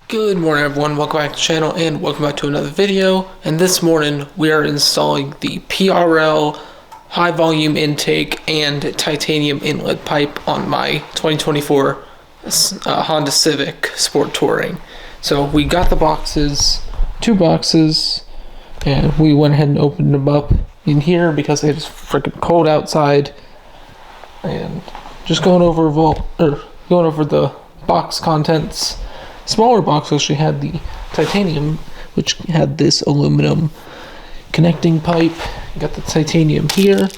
Good morning everyone, welcome back to the channel and welcome back to another video. And this morning we are installing the PRL high volume intake and titanium inlet pipe on my 2024 Honda Civic Sport Touring. So we got the boxes, two boxes, and we went ahead and opened them up in here because it is freaking cold outside. And just going over the box contents. Smaller box actually had the titanium, which had this aluminum connecting pipe. You got the titanium here,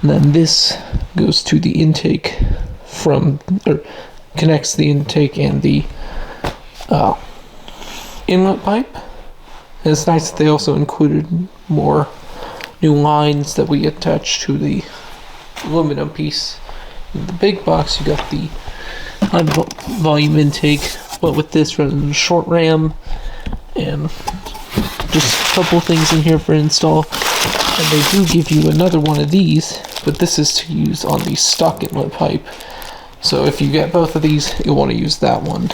and then this goes to the intake connects the intake and the inlet pipe. And it's nice that they also included more new lines that we attach to the aluminum piece. In the big box, you got the high volume intake, but with this rather than a short ram, and just a couple things in here for install. And they do give you another one of these, but this is to use on the stock inlet pipe. So if you get both of these, you'll want to use that one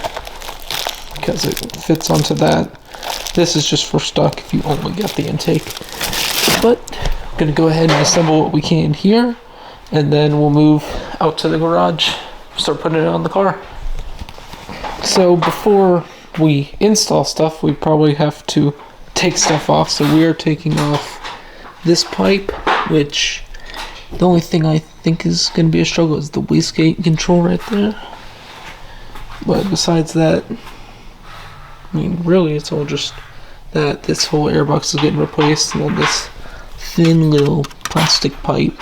because it fits onto that. This is just for stock if you only get the intake. But I'm going to go ahead and assemble what we can here, and then we'll move out to the garage, start putting it on the car. So before we install stuff, we probably have to take stuff off. So we are taking off this pipe, which the only thing I think is going to be a struggle is the wastegate control right there. But besides that, I mean, really it's all just that this whole airbox is getting replaced, and then this thin little plastic pipe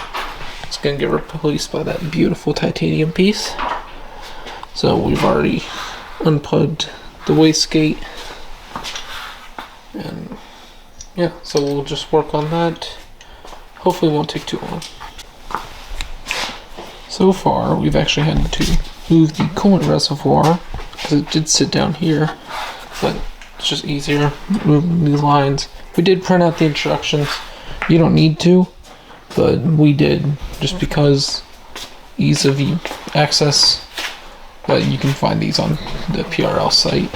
is going to get replaced by that beautiful titanium piece. So we've already unplugged the wastegate, and yeah, so we'll just work on that. Hopefully it won't take too long. So far we've actually had to move the coolant reservoir because it did sit down here, but it's just easier moving these lines. We did print out the instructions. You don't need to, but we did just because ease of access. But you can find these on the PRL site.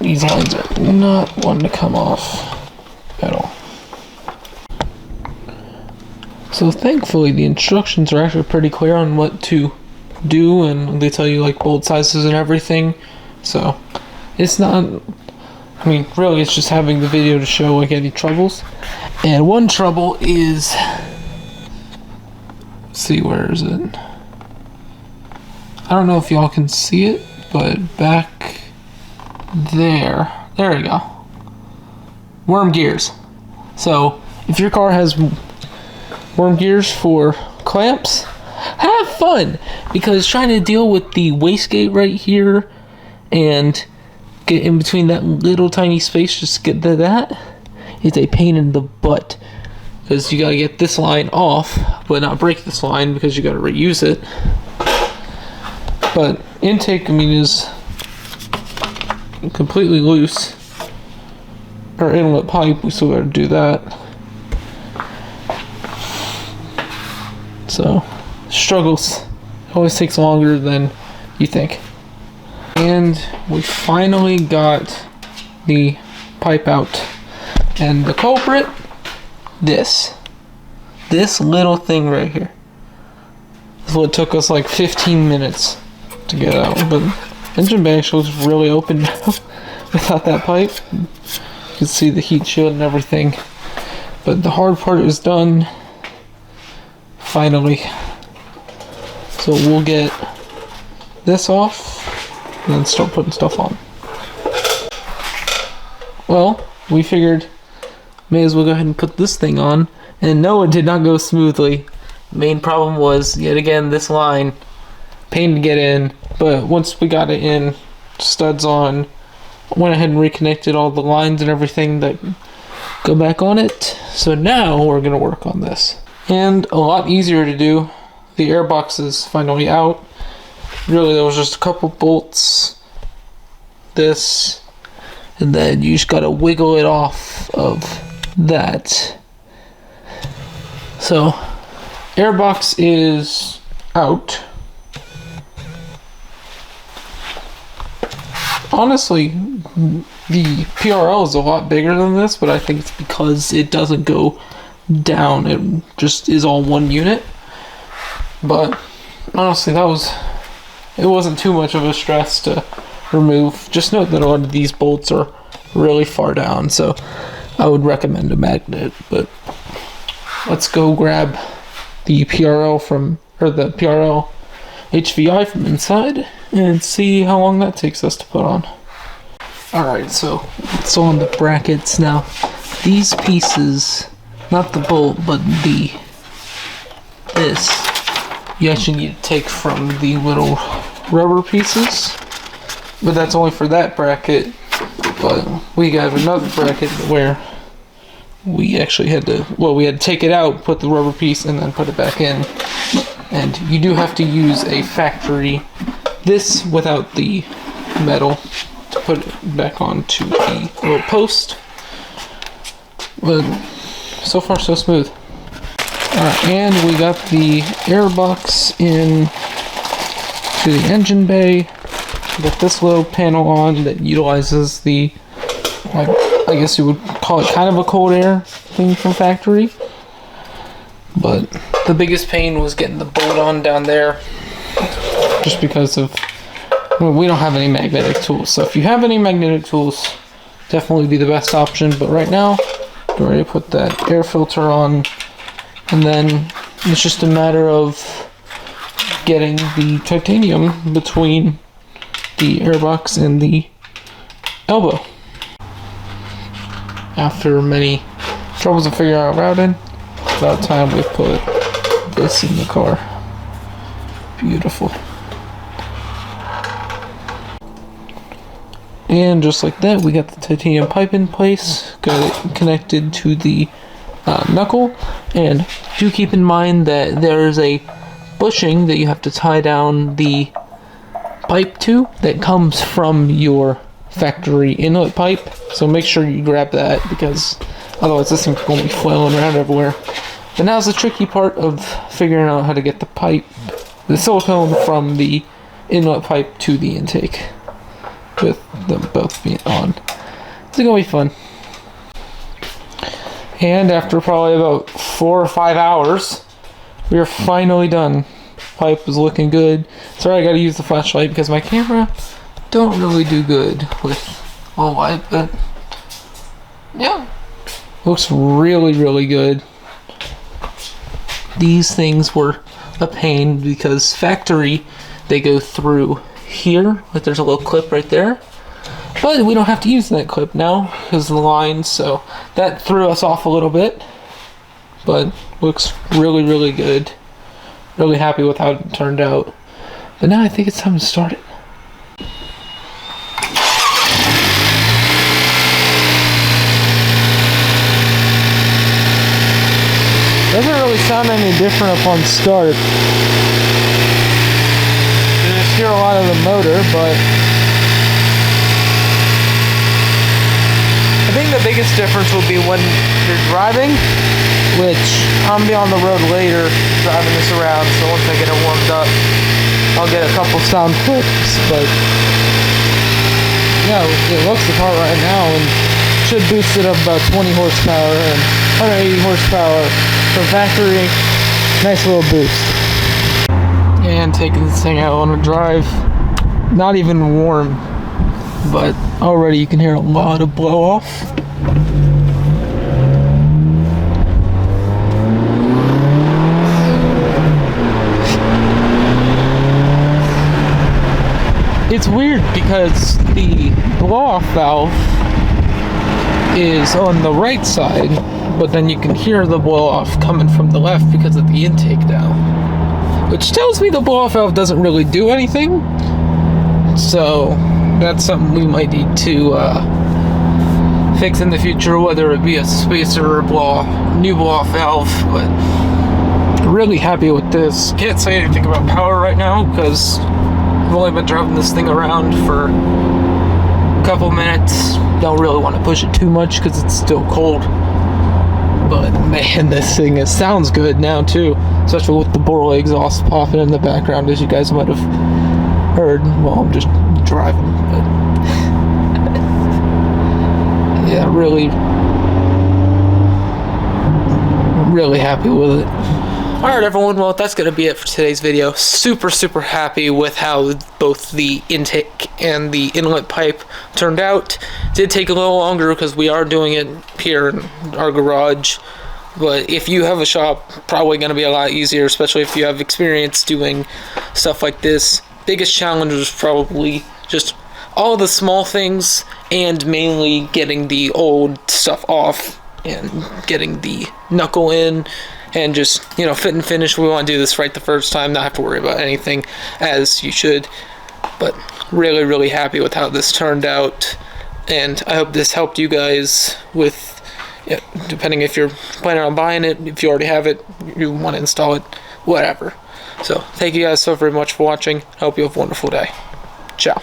These lines are not one to come off at all. So thankfully the instructions are actually pretty clear on what to do, and they tell you like bolt sizes and everything. So it's not, I mean really it's just having the video to show like any troubles. And one trouble is, let's see, where is it? I don't know if y'all can see it, but back there we go. Worm gears. So if your car has worm gears for clamps, have fun, because trying to deal with the wastegate right here and get in between that little tiny space just to get to that is a pain in the butt, because you gotta get this line off but not break this line because you gotta reuse it. But intake, I mean, is completely loose. Our inlet pipe, we still gotta do that. So, struggles. It always takes longer than you think. And we finally got the pipe out. And the culprit, this little thing right here. This is what took us like 15 minutes to get out, but engine bay actually is really open now without that pipe. You can see the heat shield and everything, but the hard part is done finally. So we'll get this off and then start putting stuff on. Well, we figured may as well go ahead and put this thing on, and no, it did not go smoothly. The main problem was yet again this line. Pain to get in, but once we got it in, studs on, went ahead and reconnected all the lines and everything that go back on it. So now we're gonna work on this, and a lot easier to do. The airbox is finally out. Really, there was just a couple bolts, this, and then you just gotta wiggle it off of that. So airbox is out. Honestly, the PRL is a lot bigger than this, but I think it's because it doesn't go down. It just is all one unit. But honestly, it wasn't too much of a stress to remove. Just note that a lot of these bolts are really far down, so I would recommend a magnet. But let's go grab the the PRL HVI from inside and see how long that takes us to put on. Alright, so it's on the brackets now. These pieces, not the bolt, but this, you actually need to take from the little rubber pieces. But that's only for that bracket. But we got another bracket where we actually had to, we had to take it out, put the rubber piece, and then put it back in. And you do have to use a factory, this without the metal, to put it back onto the little post. But so far so smooth. And we got the airbox in to the engine bay. We got this little panel on that utilizes the, I guess you would call it kind of a cold air thing from factory. But the biggest pain was getting the bolt on down there, just because of, we don't have any magnetic tools. So if you have any magnetic tools, definitely be the best option. But right now, we're ready to put that air filter on, and then it's just a matter of getting the titanium between the airbox and the elbow. After many troubles to figure out routing, about time we put this in the car. Beautiful. And just like that, we got the titanium pipe in place, got it connected to the knuckle. And do keep in mind that there is a bushing that you have to tie down the pipe to that comes from your factory inlet pipe. So make sure you grab that, because otherwise this thing's going to be flailing around everywhere. But now's the tricky part of figuring out how to get the silicone from the inlet pipe to the intake, with them both being on. It's going to be fun. And after probably about 4 or 5 hours, we are finally done. Pipe is looking good. Sorry, I got to use the flashlight because my camera don't really do good with all light, but yeah, looks really, really good. These things were a pain because factory, they go through here, like there's a little clip right there, but we don't have to use that clip now because of the lines, so that threw us off a little bit, but looks really, really good. Really happy with how it turned out. But now I think it's time to start it. Doesn't really sound any different upon start. You just hear a lot of the motor, but I think the biggest difference will be when you're driving, which I'm gonna be on the road later driving this around, so once I get it warmed up, I'll get a couple sound clips. But yeah, it looks the part right now and should boost it up about 20 horsepower and 180 horsepower from factory. Nice little boost. And taking this thing out on a drive, not even warm, but already you can hear a lot of blow off. It's weird because the blow-off valve is on the right side, but then you can hear the blow-off coming from the left because of the intake now. Which tells me the blow-off valve doesn't really do anything. So that's something we might need to fix in the future, whether it be a spacer or new blow-off valve. But really happy with this. Can't say anything about power right now because I've only been driving this thing around for a couple minutes. Don't really want to push it too much because it's still cold. But man, this thing sounds good now too, especially with the Borla exhaust popping in the background, as you guys might have heard while I'm just driving. But really happy with it. Alright everyone, well that's going to be it for today's video. Super happy with how both the intake and the inlet pipe turned out. Did take a little longer because we are doing it here in our garage, but if you have a shop, probably going to be a lot easier, especially if you have experience doing stuff like this. Biggest challenge was probably just all the small things, and mainly getting the old stuff off and getting the knuckle in, and just, you know, fit and finish. We want to do this right the first time, not have to worry about anything, as you should. But really happy with how this turned out, and I hope this helped you guys with, yeah, depending if you're planning on buying it, if you already have it, you want to install it, whatever. So thank you guys so very much for watching. I hope you have a wonderful day. Ciao.